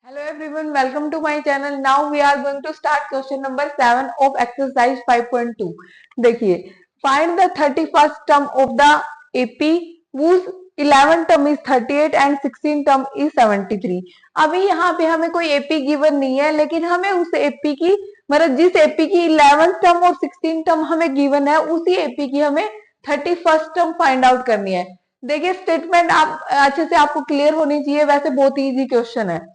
Hello everyone, welcome to my channel. Now we are going to start question number 7 of exercise 5.2. देखिए, find the 31st term of the AP whose 11 term is 38 and 16 term is 73. अभी यहाँ पे हमें कोई AP given नहीं है, लेकिन हमें उस AP की मतलब जिस AP की 11 टर्म और 16 टर्म हमें गिवन है, उसी AP की हमें 31st टर्म फाइंड आउट करनी है। देखिए, स्टेटमेंट आप अच्छे से आपको क्लियर होनी चाहिए, वैसे बहुत इजी क्वेश्चन है।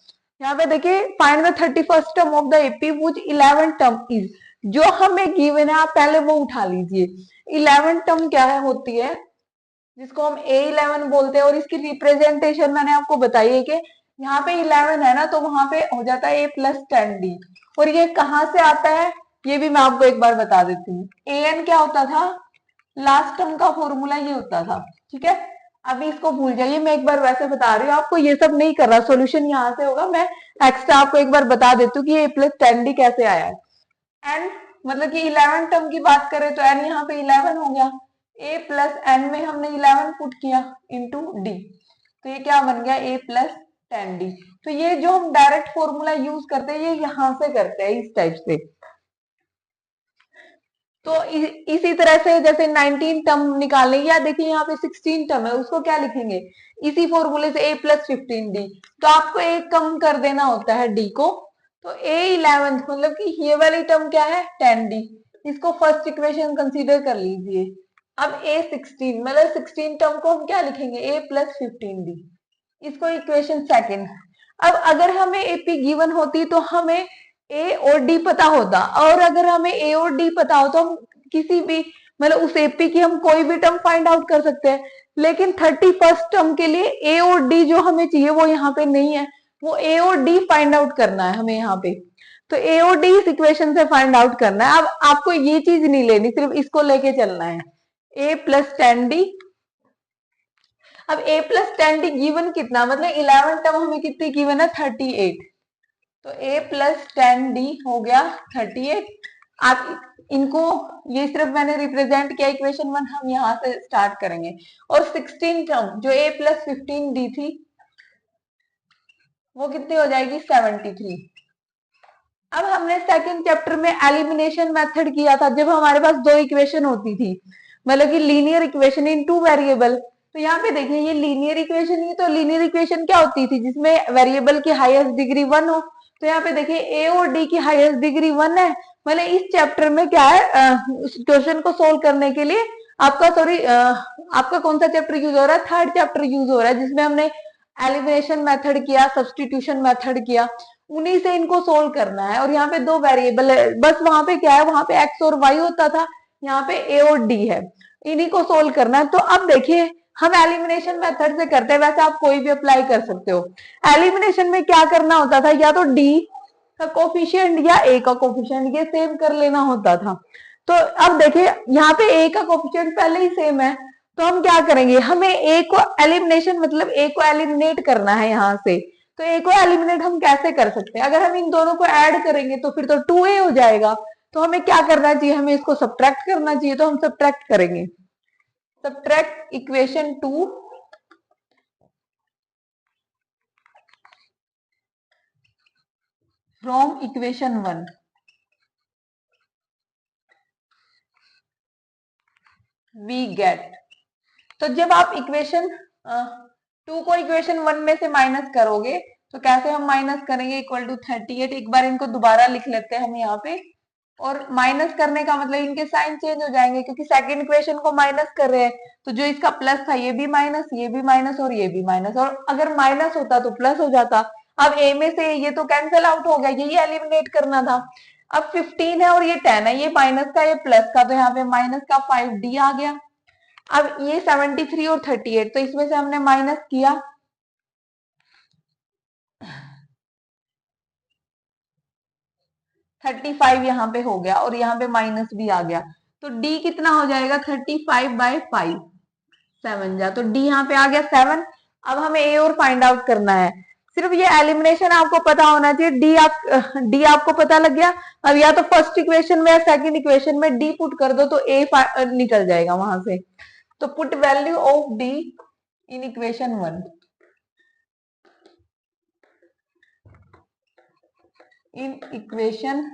यहाँ पे देखिए, find the 31st term of the AP which 11 term is, जो हमें गिवन है आप पहले वो उठा लीजिए। 11 टर्म क्या है होती है, जिसको हम A11 बोलते हैं, और इसकी रिप्रेजेंटेशन मैंने आपको बताई है कि यहाँ पे 11 है ना, तो वहां पे हो जाता है A+10D। और ये कहाँ से आता है ये भी मैं आपको एक बार बता देती हूँ। AN क्या होता था, लास्ट टर्म का फॉर्मूला ये होता था, ठीक है। अभी इसको भूल जाइए, मैं एक बार वैसे बता रही हूँ आपको, ये सब नहीं कर रहा, सॉल्यूशन यहाँ से होगा। मैं एक्स्ट्रा आपको एक बार बता देती हूँ कि ये A+10D कैसे आया है। एन मतलब कि 11 टर्म की बात करें तो एन यहाँ पे 11 हो गया, A+N में हमने 11 पुट किया इंटू डी, तो ये क्या बन गया A+10D। तो ये जो हम डायरेक्ट फॉर्मूला यूज करते हैं ये यहाँ से करते हैं, इस टाइप से। तो इसी तरह से जैसे 19 टर्म निकालने, या देखिए यहाँ पे 16 टर्म है, उसको क्या लिखेंगे, इसी फॉर्मूले से A+15D। तो आपको एक कम कर देना होता है D को, तो A11 मतलब कि ये वाली टर्म क्या है 10D, इसको फर्स्ट इक्वेशन कंसीडर कर लीजिए। अब A16 मतलब 16 टर्म को हम क्या लिखेंगे A+15D, इसको इक्वेशन सेकंड। अब अगर हमें एपी गिवन होती तो हमें ए और डी पता होता, और अगर हमें ए और डी पता हो तो हम किसी भी मतलब उस एपी की हम कोई भी टर्म फाइंड आउट कर सकते हैं। लेकिन 31st टर्म के लिए ए और डी जो हमें चाहिए वो यहाँ पे नहीं है, वो ए और डी फाइंड आउट करना है हमें यहाँ पे। तो ए और डी इस इक्वेशन से फाइंड आउट करना है। अब आपको ये चीज नहीं लेनी, सिर्फ इसको लेके चलना है, A+10D। अब A+10D गिवन कितना, मतलब 11 टर्म हमें कितनी गिवन है 38, तो A+10D हो गया 38। आप इनको ये सिर्फ मैंने रिप्रेजेंट किया इक्वेशन 1, हम यहां से स्टार्ट करेंगे। और 16 टर्म जो A+15D थी वो कितनी हो जाएगी 73। अब हमने सेकंड चैप्टर में एलिमिनेशन मेथड किया था, जब हमारे पास दो इक्वेशन होती थी, मतलब कि linear equation in two variable. तो यहाँ पे देखिए ये लीनियर इक्वेशन ही, तो लीनियर इक्वेशन क्या होती थी जिसमें वेरिएबल की हाईएस्ट डिग्री 1 हो। तो यहाँ पे देखिए ए और डी की हाईएस्ट डिग्री 1 है। मतलब इस चैप्टर में क्या है, उस क्वेश्चन को सोल्व करने के लिए आपका आपका कौन सा चैप्टर यूज हो रहा है, थर्ड चैप्टर यूज हो रहा है, जिसमें हमने एलिमिनेशन मेथड किया, सब्सटीट्यूशन मेथड किया, उन्हीं से इनको सोल्व करना है। और यहाँ पे दो वेरिएबल है, बस वहां पे क्या है, वहां पे एक्स और वाई होता था, यहाँ पे ए और डी है, इन्हीं को सोल्व करना है। तो अब देखिए हम एलिमिनेशन मेथड से करते हैं, वैसे आप कोई भी अप्लाई कर सकते हो। एलिमिनेशन में क्या करना होता था, या तो डी का कोफिशिएंट या ए का कोफिशिएंट ये सेम कर लेना होता था। तो अब देखिए यहाँ पे ए का कोफिशिएंट पहले ही सेम है, तो हम क्या करेंगे, हमें ए को एलिमिनेशन मतलब ए को एलिमिनेट करना है यहाँ से। तो ए को एलिमिनेट हम कैसे कर सकते हैं, अगर हम इन दोनों को ऐड करेंगे तो फिर तो 2a हो जाएगा। तो हमें क्या करना चाहिए, हमें इसको सब्ट्रैक्ट करना चाहिए, तो हम सब्ट्रैक्ट करेंगे। Subtract equation 2 from equation 1, we get. तो जब आप इक्वेशन 2 को इक्वेशन 1 में से माइनस करोगे, तो कैसे हम माइनस करेंगे, इक्वल टू 38। एक बार इनको दोबारा लिख लेते हैं हम यहाँ पे, और माइनस करने का मतलब इनके साइन चेंज हो जाएंगे, क्योंकि सेकंड इक्वेशन को माइनस कर रहे हैं। तो जो इसका प्लस था ये भी माइनस, ये भी माइनस और ये भी माइनस, और अगर माइनस होता तो प्लस हो जाता। अब ए में से ये तो कैंसिल आउट हो गया, यही एलिमिनेट करना था। अब 15 है और ये 10 है, ये माइनस का ये प्लस का, तो यहाँ पे माइनस का 5D आ गया। अब ये 73 और 38, तो इसमें से हमने माइनस किया, 35 यहाँ पे हो गया, और यहाँ पे माइनस भी आ गया। तो डी कितना हो जाएगा 35/5, 7 जा, तो डी यहाँ पे आ गया 7। अब हमें ए और फाइंड आउट करना है, सिर्फ ये एलिमिनेशन आपको पता होना चाहिए। डी आपको पता लग गया। अब या तो फर्स्ट इक्वेशन में या सेकंड इक्वेशन में डी पुट कर दो, तो ए निकल जाएगा वहां से। तो put value of D in equation 1। In equation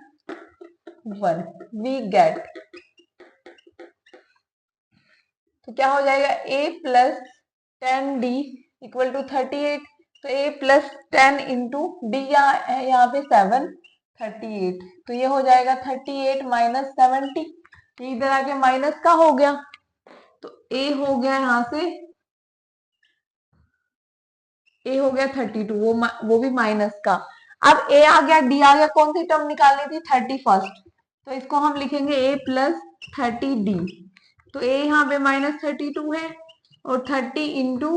1 we get, तो क्या हो जाएगा a plus 10d equal to 38। तो a प्लस 10 इंटू डी यहाँ पे 7, 38, तो ये हो जाएगा 38 माइनस 70, इधर आके माइनस का हो गया, तो a हो गया यहाँ से, a हो गया 32, वो भी माइनस का। अब a आ गया, d आ गया, कौन सी टर्म निकालनी थी, 31st, तो इसको हम लिखेंगे a प्लस 30d, तो a यहाँ पे माइनस 32 है और 30 इंटू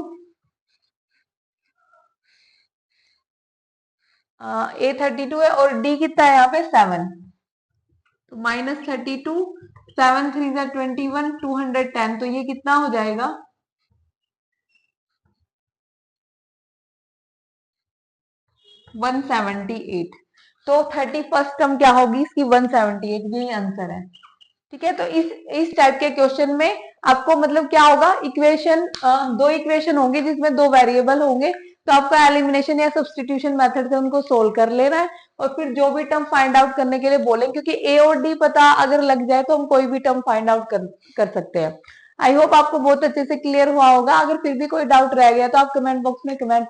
a 32 है और d कितना है यहाँ पे 7, तो माइनस 32, 7 3 जा 21, 210, तो ये कितना हो जाएगा 178। तो 31st टर्म क्या होगी इसकी 178, यही आंसर है। ठीक है, तो इस टाइप के क्वेश्चन में आपको मतलब क्या होगा, इक्वेशन दो इक्वेशन होंगे जिसमें दो वेरिएबल होंगे, तो आपको एलिमिनेशन या सब्स्टिट्यूशन मेथड से उनको सोल्व कर लेना है और फिर जो भी टर्म फाइंड आउट करने के लिए बोलेंगे, क्योंकि ए और डी पता अगर लग जाए तो हम कोई भी टर्म फाइंड आउट कर सकते हैं। आई होप आपको बहुत अच्छे से क्लियर हुआ होगा। अगर फिर भी कोई डाउट रह गया तो आप कमेंट बॉक्स में कमेंट